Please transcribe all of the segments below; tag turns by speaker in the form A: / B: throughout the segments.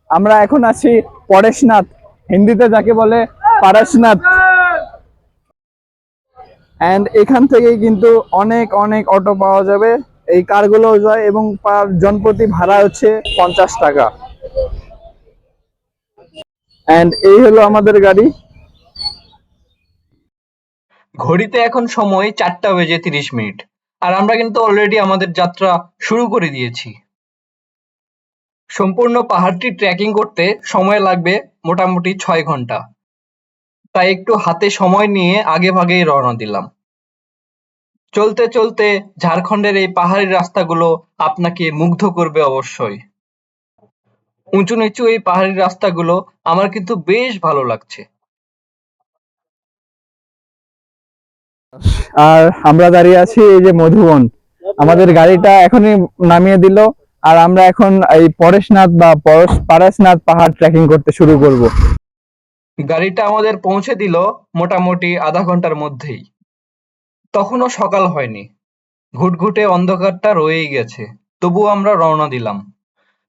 A: আমরা এখন আছি পরেশনাথ, হিন্দিতে যাকে বলে পারশনাথ। এন্ড এখান থেকে কিন্তু অনেক অনেক অটো পাওয়া যাবে, এই কারগুলো যায় এবং পার জনপ্রতি ভাড়া হচ্ছে 50 টাকা। এন্ড এই হলো আমাদের গাড়ি।
B: ঘড়িতে এখন সময় 4টা বেজে 30 মিনিট, আর আমরা কিন্তু অলরেডি আমাদের যাত্রা শুরু করে দিয়েছি। সম্পূর্ণ পাহাড়টি ট্রেকিং করতে সময় লাগবে মোটামুটি 6 ঘন্টা, তাই একটু হাতে সময় নিয়ে আগে ভাগেই রওনা দিলাম। চলতে চলতে ঝাড়খণ্ডের এই পাহাড়ি রাস্তাগুলো আপনাকে মুগ্ধ করবে অবশ্যই। উঁচু নিচু এই পাহাড়ি রাস্তাগুলো আমার কিন্তু বেশ ভালো লাগছে।
A: আর আমরা দাঁড়িয়ে আছি এই যে মধুবন, আমাদের গাড়িটা এখনই নামিয়ে দিল। আর আমরা এখন এই পরেশনাথ বা পারশনাথ পাহাড় ট্রেকিং করতে শুরু করব।
B: গাড়িটা আমাদের পৌঁছে দিল মোটামুটি আধা ঘন্টার মধ্যেই। তখনও সকাল হয়নি, ঘুটঘুটে অন্ধকারটা রয়েই গেছে। তবুও আমরা রওনা দিলাম,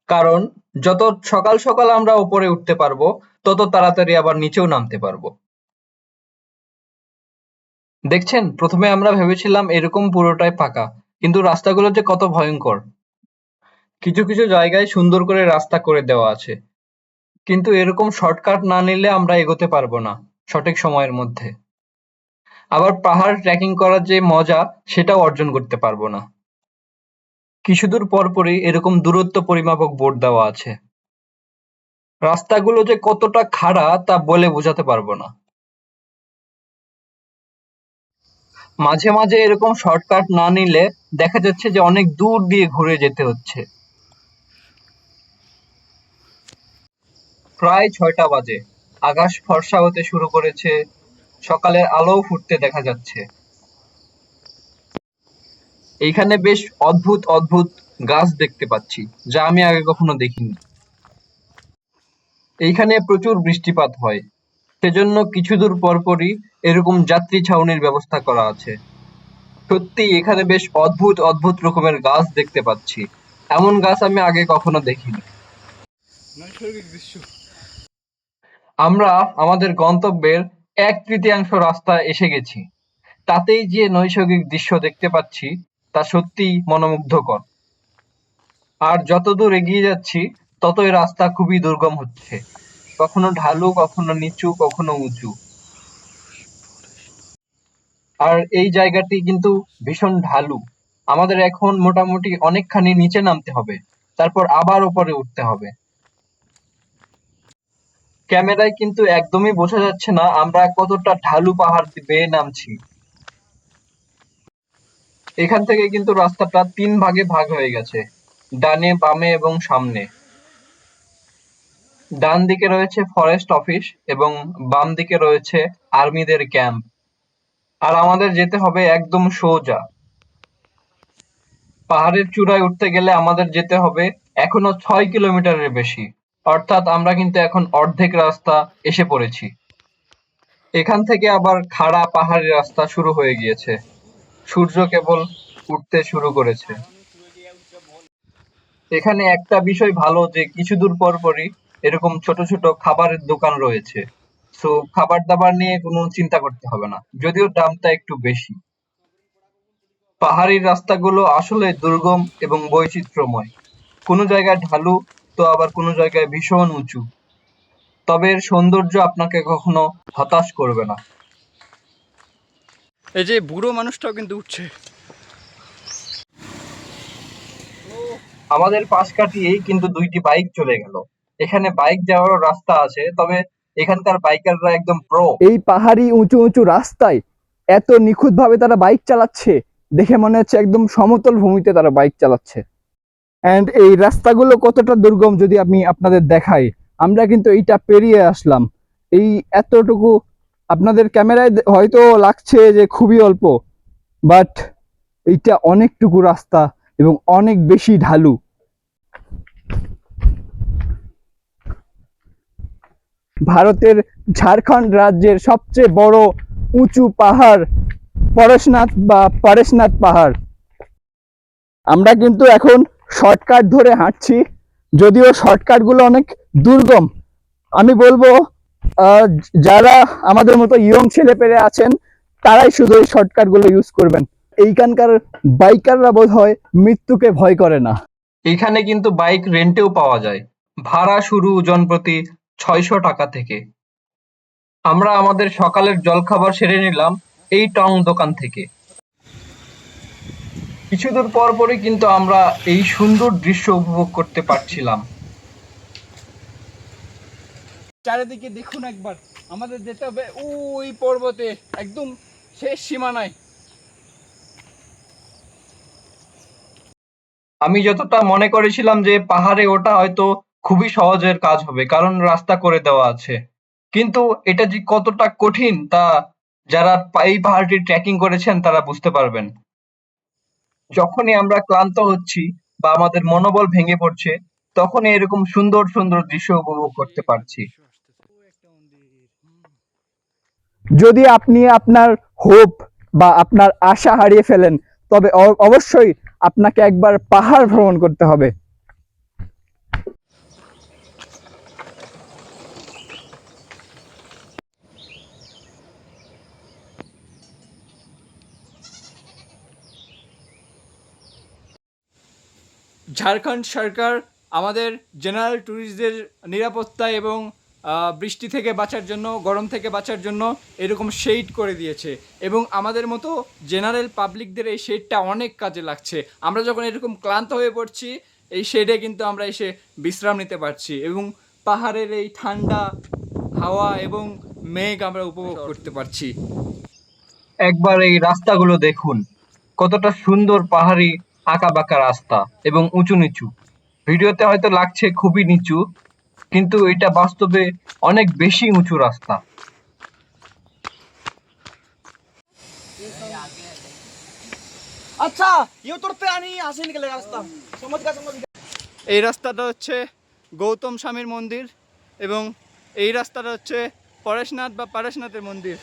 B: কারণ যত সকাল সকাল আমরা উপরে উঠতে পারবো তত তাড়াতাড়ি আবার নিচেও নামতে পারবো। দেখছেন, প্রথমে আমরা ভেবেছিলাম এরকম পুরোটাই ফাঁকা, কিন্তু রাস্তাগুলো যে কত ভয়ঙ্কর। কিছু কিছু জায়গায় সুন্দর করে রাস্তা করে দেওয়া আছে, কিন্তু এরকম শর্টকাট না নিলে আমরা এগোতে পারবো না সঠিক সময়ের মধ্যে। আবার পাহাড় ট্রেকিং করার যে মজা, সেটাও অর্জন করতে পারবো না। কিছুদূর পরপরই এরকম দূরত্ব পরিমাপক বোর্ড দেওয়া আছে। রাস্তাগুলো যে কতটা খাড়া তা বলে বোঝাতে পারবো না। মাঝে মাঝে এরকম শর্টকাট না নিলে দেখা যাচ্ছে যে অনেক দূর দিয়ে ঘুরে যেতে হচ্ছে। প্রায় 6টা বাজে, আকাশ ফর্সা হতে শুরু করেছে, সকালের আলোও ফুটতে দেখা যাচ্ছে। এইখানে বেশ অদ্ভুত অদ্ভুত গাছ দেখতে পাচ্ছি, যা আমি আগে কখনো দেখিনি। এইখানে প্রচুর বৃষ্টিপাত হয়, সেজন্য কিছু দূর পরপরই এরকম যাত্রী ছাউনির ব্যবস্থা করা আছে। সত্যিই এখানে বেশ অদ্ভুত অদ্ভুত রকমের গাছ দেখতে পাচ্ছি, এমন গাছ আমি আগে কখনো দেখিনি। আমরা আমাদের গন্তব্যের 1/3 রাস্তা এসে গেছি, তাতেই যে নৈসর্গিক দৃশ্য দেখতে পাচ্ছি তা সত্যিই মনোমুগ্ধকর। আর যতদূর এগিয়ে যাচ্ছি ততই রাস্তা খুবই দুর্গম হচ্ছে, কখনো ঢালু, কখনো নিচু, কখনো উঁচু। আর এই জায়গাটি কিন্তু ভীষণ ঢালু, আমাদের এখন মোটামুটি অনেকখানি নিচে নামতে হবে, তারপর আবার উপরে উঠতে হবে। ক্যামেরায় কিন্তু একদমই বোঝা যাচ্ছে না আমরা কতটা ঢালু পাহাড় বেয়ে নামছি। এখান থেকে কিন্তু রাস্তাটা 3 ভাগে ভাগ হয়ে গেছে, ডানে, বামে এবং সামনে। ডান দিকে রয়েছে ফরেস্ট অফিস এবং বাম দিকে রয়েছে আর্মিদের ক্যাম্প। আর আমাদের যেতে হবে একদম সোজা। পাহাড়ের চূড়ায় উঠতে গেলে আমাদের যেতে হবে এখনো 6 কিলোমিটারের বেশি, অর্থাৎ আমরা কিন্তু এখন অর্ধেক রাস্তা এসে পড়েছি। এখান থেকে আবার খাড়া পাহাড়ি রাস্তা শুরু হয়ে গিয়েছে, সূর্য কেবল উঠতে শুরু করেছে। এখানে একটা বিষয় ভালো যে কিছু দূর পর পরই এরকম ছোট ছোট খাবারের দোকান রয়েছে, সো খাবার দাবার নিয়ে কোনো চিন্তা করতে হবে না, যদিও দামটা একটু বেশি। পাহাড়ি রাস্তাগুলো আসলে দুর্গম এবং বৈচিত্র্যময়, কোনো জায়গায় ঢালু, তো আবার কোনো জায়গায় ভীষণ উঁচু। তবে এর সৌন্দর্য আপনাকে কখনো হতাশ করবে না।
C: এই যে বুড়ো মানুষটাও কিন্তু উঠছে।
B: আমাদের পাশ কাটিয়েই কিন্তু 2টি বাইক চলে গেল। এখানে বাইক যাওয়ারও রাস্তা আছে, তবে এখানকার বাইকাররা একদম প্রো।
A: এই পাহাড়ি উঁচু উঁচু রাস্তায় এত নিখুঁত ভাবে তারা বাইক চালাচ্ছে, দেখে মনে হচ্ছে একদম সমতল ভূমিতে তারা বাইক চালাচ্ছে। এন্ড এই রাস্তাগুলো কতটা দুর্গম যদি আমি আপনাদের দেখাই, আমরা কিন্তু এইটা পেরিয়ে আসলাম। এই এতটুকু আপনাদের ক্যামেরায় হয়তো লাগছে যে খুবই অল্প, বাট এইটা অনেকটুকু রাস্তা এবং অনেক বেশি ঢালু। ভারতের ঝাড়খণ্ড রাজ্যের সবচেয়ে বড় উঁচু পাহাড় পরেশনাথ বা পারেশনাথ পাহাড়। আমরা কিন্তু এখন শর্টকাট ধরে হাঁটছি, যদিও শর্টকাটগুলো অনেক দুর্গম। আমি বলবো যারা আমাদের মতো ইয়ং ছেলেপেলে আছেন তারাই শুধু এই শর্টকাটগুলো ইউজ করবেন। এইখানকার বাইকাররা বোধ হয় মৃত্যুকে ভয় করে না।
B: এখানে কিন্তু বাইক রেন্টেও পাওয়া যায়, ভাড়া শুরু জন প্রতি 600 টাকা থেকে। আমরা আমাদের সকালের জলখাবার সেরে নিলাম এই টং দোকান থেকে। কিছু দূর পর পরই কিন্তু আমরা এই সুন্দর দৃশ্য উপভোগ করতে পারছিলাম।
C: চারিদিকে দেখুন একবার, আমাদের যেতে হবে ওই পর্বতে, একদম শেষ সীমানায়।
B: আমি যতটা মনে করেছিলাম যে পাহাড়ে ওঠা হয়তো খুবই সহজের কাজ হবে, কারণ রাস্তা করে দেওয়া আছে, কিন্তু এটা যে কতটা কঠিন তা যারা এই পাহাড়টি ট্রেকিং করেছেন তারা বুঝতে পারবেন। যখনই আমরা ক্লান্ত হচ্ছি বা আমাদের মনোবল ভেঙে পড়ছে, তখনই এরকম সুন্দর সুন্দর দৃশ্য উপভোগ করতে পারছি।
A: যদি আপনি আপনার হোপ বা আপনার আশা হারিয়ে ফেলেন, তবে অবশ্যই আপনাকে একবার পাহাড় ভ্রমণ করতে হবে।
C: ঝাড়খণ্ড সরকার আমাদের জেনারেল ট্যুরিস্টদের নিরাপত্তা এবং বৃষ্টি থেকে বাঁচার জন্য, গরম থেকে বাঁচার জন্য এরকম শেড করে দিয়েছে, এবং আমাদের মতো জেনারেল পাবলিকদের এই শেডটা অনেক কাজে লাগছে। আমরা যখন এরকম ক্লান্ত হয়ে পড়ছি, এই শেডে কিন্তু আমরা এসে বিশ্রাম নিতে পারছি এবং পাহাড়ের এই ঠান্ডা হাওয়া এবং মেঘ আমরা উপভোগ করতে পারছি।
B: একবার এই রাস্তাগুলো দেখুন, কতটা সুন্দর পাহাড়ি আঁকাবাঁকা রাস্তা এবং উঁচু নিচু। ভিডিওতে হয়তো লাগছে খুবই নিচু, কিন্তু এটা বাস্তবে অনেক বেশি উঁচু রাস্তা।
D: अच्छा ये उतरते आनी यहाँ से निकलेगा रास्ता समझ गया
C: এই রাস্তাটা হচ্ছে গৌতম স্বামীর মন্দির এবং এই রাস্তাটা হচ্ছে পরেশনাথ বা পারেশনাথের মন্দির।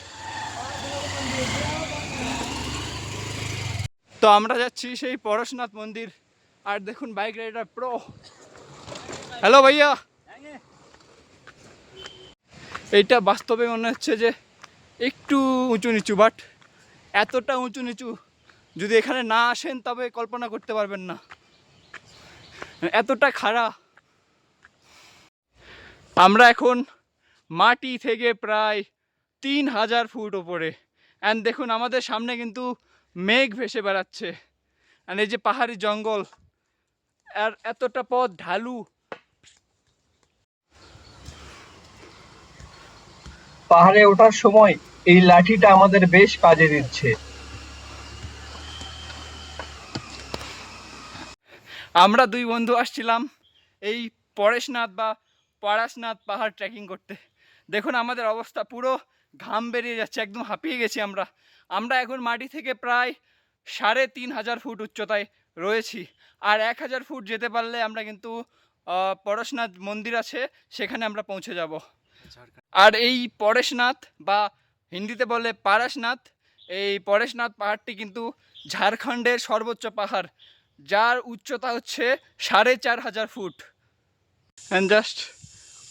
C: তো আমরা যাচ্ছি সেই পরেশনাথ মন্দির। আর দেখুন বাইক রাইডার প্রো, হ্যালো ভাইয়া। এইটা বাস্তবে মনে হচ্ছে যে একটু উঁচু নিচু, বাট এতটা উঁচু নিচু যদি এখানে না আসেন তবে কল্পনা করতে পারবেন না, এতটা খাড়া। আমরা এখন মাটি থেকে প্রায় 3000 ফুট ওপরে, অ্যান্ড দেখুন আমাদের সামনে কিন্তু মেঘ ভেসে বেড়াচ্ছে, অ্যান্ড এই যে পাহাড়ি জঙ্গল, আর এতটা পথ ঢালু।
B: পাহাড়ে ওঠার সময় এই লাঠিটা আমাদের বেশ কাজে দিচ্ছে।
C: আমরা দুই বন্ধু আসছিলাম এই পরেশনাথ বা পরাশনাথ পাহাড় ট্রেকিং করতে। দেখুন আমাদের অবস্থা, পুরো ঘাম বেরিয়ে যাচ্ছে, একদম হাঁপিয়ে গেছি আমরা। আমরা এখন মাটি থেকে প্রায় 3500 ফুট উচ্চতায় রয়েছি, আর 1000 ফুট যেতে পারলে আমরা কিন্তু পরেশনাথ মন্দির আছে, সেখানে আমরা পৌঁছে যাব। আর এই পরেশনাথ বা হিন্দিতে বলে পারাশনাথ, এই পরেশনাথ পাহাড়টি কিন্তু ঝাড়খণ্ডের সর্বোচ্চ পাহাড়, যার উচ্চতা হচ্ছে 4500 ফুট। অ্যান্ড জাস্ট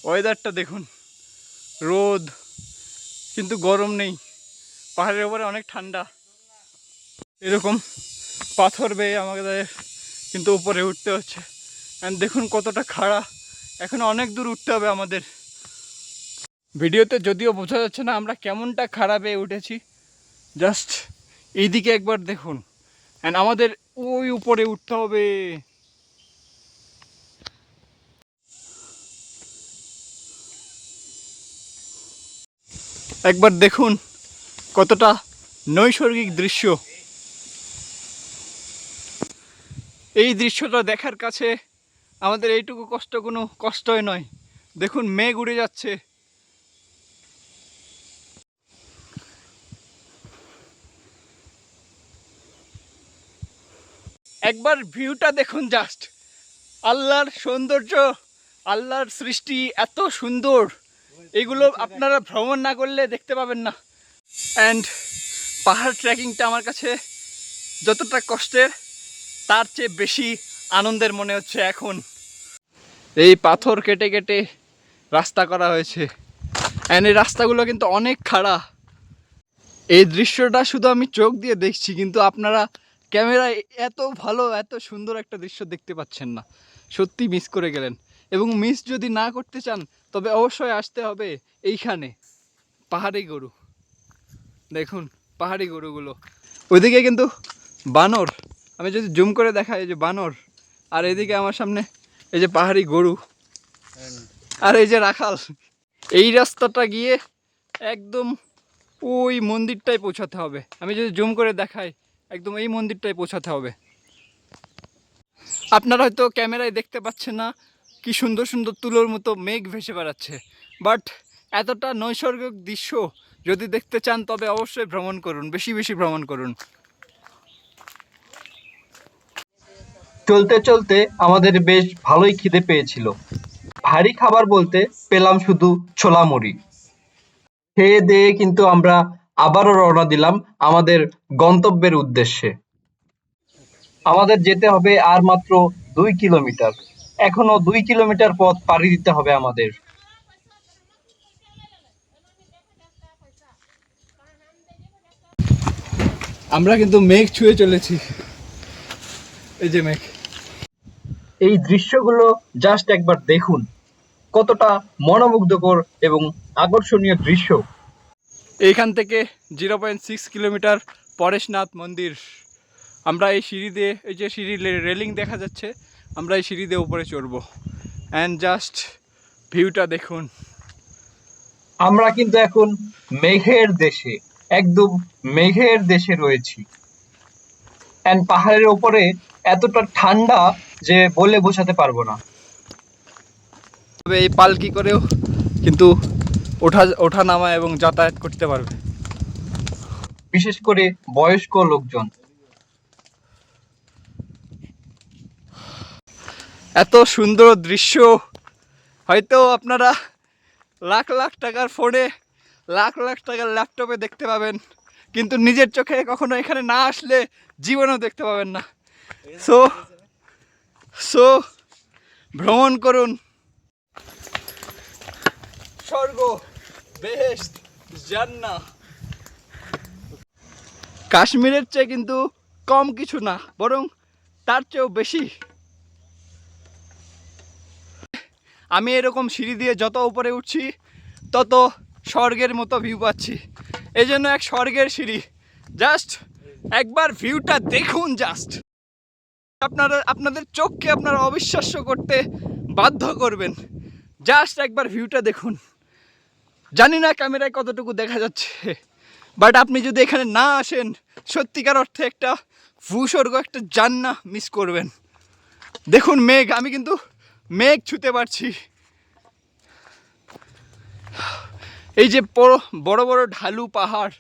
C: ওয়েদারটা দেখুন, রোদ কিন্তু গরম নেই, পাহাড়ের উপরে অনেক ঠান্ডা। এরকম পাথর বেয়ে আমাদের কিন্তু উপরে উঠতে হচ্ছে, অ্যান্ড দেখুন কতটা খাড়া, এখন অনেক দূর উঠতে হবে আমাদের। ভিডিওতে যদিও বোঝা যাচ্ছে না আমরা কেমনটা খাড়া বেয়ে উঠেছি, জাস্ট এইদিকে একবার দেখুন, অ্যান্ড আমাদের ওই উপরে উঠতে হবে। একবার দেখুন কতটা নৈসর্গিক দৃশ্য। এই দৃশ্যটা দেখার কাছে আমাদের এইটুকু কষ্ট কোনো কষ্টই নয়। দেখুন মেঘ উড়ে যাচ্ছে, একবার ভিউটা দেখুন, জাস্ট আল্লাহর সৌন্দর্য, আল্লাহর সৃষ্টি এত সুন্দর, এগুলো আপনারা ভ্রমণ না করলে দেখতে পাবেন না। অ্যান্ড পাহাড় ট্রেকিংটা আমার কাছে যতটা কষ্টের তার চেয়ে বেশি আনন্দের মনে হচ্ছে এখন। এই পাথর কেটে কেটে রাস্তা করা হয়েছে, অ্যান্ড এই রাস্তাগুলো কিন্তু অনেক খাড়া। এই দৃশ্যটা শুধু আমি চোখ দিয়ে দেখছি, কিন্তু আপনারা ক্যামেরায় এত ভালো এত সুন্দর একটা দৃশ্য দেখতে পাচ্ছেন না। সত্যি মিস করে গেলেন, এবং মিস যদি না করতে চান তবে অবশ্যই আসতে হবে এইখানে। পাহাড়ি গরু দেখুন, পাহাড়ি গরুগুলো ওইদিকে কিন্তু বানর, আমি যদি জুম করে দেখাই এই যে বানর, আর এদিকে আমার সামনে এই যে পাহাড়ি গরু, আর এই যে রাখাল। এই রাস্তাটা গিয়ে একদম ওই মন্দিরটায় পৌঁছাতে হবে। আমি যদি জুম করে দেখাই একদম এই মন্দিরটায় পৌঁছাতে হবে। আপনারা হয়তো ক্যামেরায় দেখতে পাচ্ছেন না কি সুন্দর সুন্দর তুলোর মতো মেঘ ভেসে বেড়াচ্ছে, বাট এতটা নৈসর্গিক দৃশ্য যদি দেখতে চান তবে অবশ্যই ভ্রমণ করুন, বেশি বেশি ভ্রমণ করুন।
B: চলতে চলতে আমাদের বেশ ভালোই খিদে পেয়েছিল। ভারী খাবার বলতে পেলাম শুধু ছোলা মুড়ি। খেয়ে দেয়ে কিন্তু আমরা আবারও রওনা দিলাম আমাদের গন্তব্যের উদ্দেশ্যে। আমাদের যেতে হবে আর মাত্র 2 কিলোমিটার। এখনো 2 কিলোমিটার পথ পাড়ি দিতে হবে আমাদের।
C: আমরা কিন্তু মেঘ ছুঁয়ে চলেছি, এই যে মেঘ।
B: এই দৃশ্যগুলো জাস্ট একবার দেখুন, কতটা মনোমুগ্ধকর এবং আকর্ষণীয় দৃশ্য।
C: এইখান থেকে 0.6 কিলোমিটার পরেশনাথ মন্দির। আমরা এই সিঁড়ি দিয়ে, এই যে সিঁড়ি রেলিং দেখা যাচ্ছে, আমরা এই সিঁড়ি দিয়ে উপরে চড়বো, অ্যান্ড জাস্ট ভিউটা দেখুন।
B: আমরা কিন্তু এখন মেঘের দেশে, একদম মেঘের দেশে রয়েছি। এন্ড পাহাড়ের ওপরে এতটা ঠান্ডা যে বলে বোঝাতে পারবো না।
C: তবে এই পালকি করেও কিন্তু ওঠা নামা এবং যাতায়াত করতে পারবে।
B: বিশেষ করে বয়স্ক লোকজন।
C: এত সুন্দর দৃশ্য হয়তো আপনারা লাখ লাখ টাকার ফোনে, লাখ লাখ টাকার ল্যাপটপে দেখতে পাবেন, কিন্তু নিজের চোখে কখনো এখানে না আসলে জীবনেও দেখতে পাবেন না। সো সো ভ্রমণ করুন। স্বর্গ, বেহেশত, জান্নাত কাশ্মীরের চেয়ে কিন্তু কম কিছু না, বরং তার চেয়েও বেশি। আমি এরকম সিঁড়ি দিয়ে যত উপরে উঠছি তত স্বর্গের মতো ভিউ পাচ্ছি। এই জন্য এক স্বর্গের সিঁড়ি। জাস্ট একবার ভিউটা দেখুন, জাস্ট আপনাদের চোখকে আপনারা অবিশ্বাস্য করতে বাধ্য করবেন। জাস্ট একবার ভিউটা দেখুন। জানি না ক্যামেরায় কতটুকু দেখা যাচ্ছে, বাট আপনি যদি এখানে না আসেন সত্যিকার অর্থে একটা ভূস্বর্গ, একটা জান্নাত মিস করবেন। দেখুন মেঘ, আমি কিন্তু মেঘ ছুঁতে পারছি। এই যে বড় বড় ঢালু পাহাড়,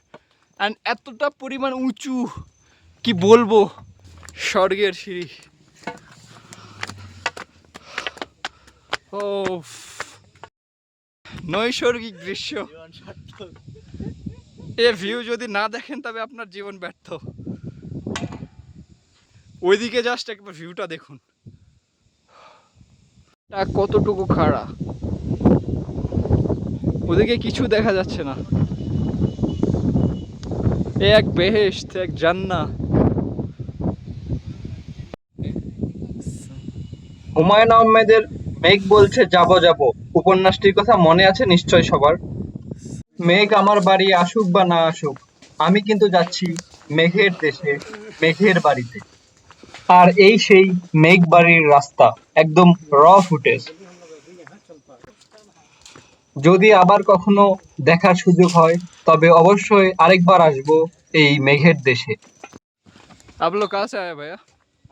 C: অ্যান্ড এতটা পরিমাণ উঁচু, কি বলবো, স্বর্গের সিঁড়ি। ও নৈসর্গিক দৃশ্য, এ ভিউ যদি না দেখেন তবে আপনার জীবন ব্যর্থ। ওইদিকে জাস্ট একবার ভিউটা দেখুন, কতটুকু খাড়া, ওদিকে কিছু দেখা যাচ্ছে না। এ এক বেহেশত, এক জান্নাত।
B: হুমায়ুন আহমেদের মেঘ বলছে যাবো যাবো উপন্যাসটির কথা মনে আছে নিশ্চয় সবার। মেঘ আমার বাড়ি আসুক বা না আসুক, আমি কিন্তু যাচ্ছি মেঘের দেশে, মেঘের বাড়িতে। আর এই সেই মেঘ বাড়ির রাস্তা, একদম র ফুটেজ। যদি আবার কখনো দেখার সুযোগ হয় তবে অবশ্যই আরেকবার আসবো এই মেঘের দেশে।
C: आप लोग कहाँ से आए भैया?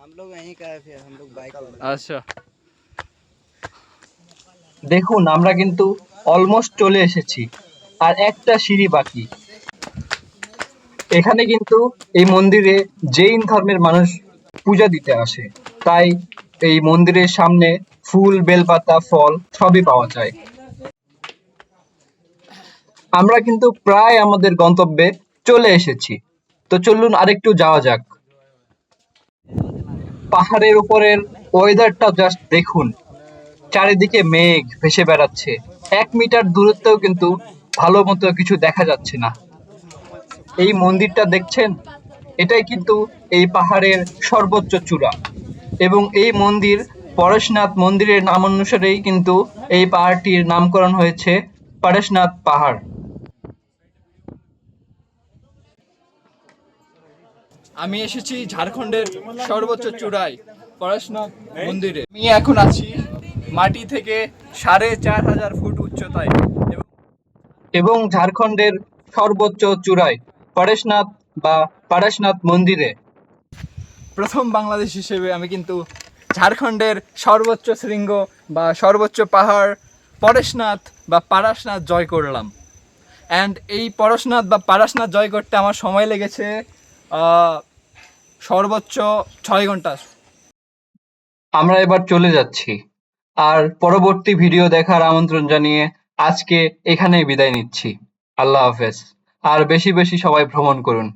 D: हम लोग यहीं का है, फिर हम लोग बाइक
C: अच्छा,
B: দেখুন আমরা কিন্তু অলমোস্ট চলে এসেছি, আর একটা সিঁড়ি বাকি। এখানে কিন্তু এই মন্দিরে জৈন ধর্মের মানুষ পূজা দিতে আসে, তাই এই মন্দিরের সামনে ফুল, বেলপাতা, ফল সবই পাওয়া যায়। আমরা কিন্তু প্রায় আমাদের গন্তব্যে চলে এসেছি, তো চলুন আরেকটু যাওয়া যাক। পাহাড়ের উপরের ওয়েদারটা জাস্ট দেখুন, চারিদিকে মেঘ ভেসে বেড়াচ্ছে, 1 মিটার দূরত্বেও কিন্তু ভালো মতো কিছু দেখা যাচ্ছে না। এই মন্দিরটা দেখছেন, এটাই কিন্তু এই পাহাড়ের সর্বোচ্চ চূড়া, এবং এই মন্দির পরেশনাথ মন্দিরের নামানুসারেই কিন্তু এই পাহাড়টির নামকরণ হয়েছে পরেশনাথ পাহাড়।
C: আমি এসেছি ঝাড়খণ্ডের সর্বোচ্চ চূড়ায় পরেশনাথ মন্দিরে। আমি এখন আছি মাটি থেকে 4500 ফুট উচ্চতায় এবং
B: এবং ঝাড়খণ্ডের সর্বোচ্চ চূড়ায় পরেশনাথ বা পারেশনাথ মন্দিরে
C: প্রথম বাংলাদেশ হিসেবে আমি কিন্তু ঝাড়খণ্ডের সর্বোচ্চ শৃঙ্গ বা সর্বোচ্চ পাহাড় পরেশনাথ বা পারাসনাথ জয় করলাম। অ্যান্ড এই পরশনাথ বা পারাসনাথ জয় করতে আমার সময় লেগেছে সর্বোচ্চ 6 ঘন্টা।
B: আমরা এবার চলে যাচ্ছি, আর পরবর্তী ভিডিও দেখার আমন্ত্রণ জানিয়ে আজকে এখানেই বিদায় নিচ্ছি। আল্লাহ হাফেজ। আর বেশি বেশি সবাই ভ্রমণ করুন।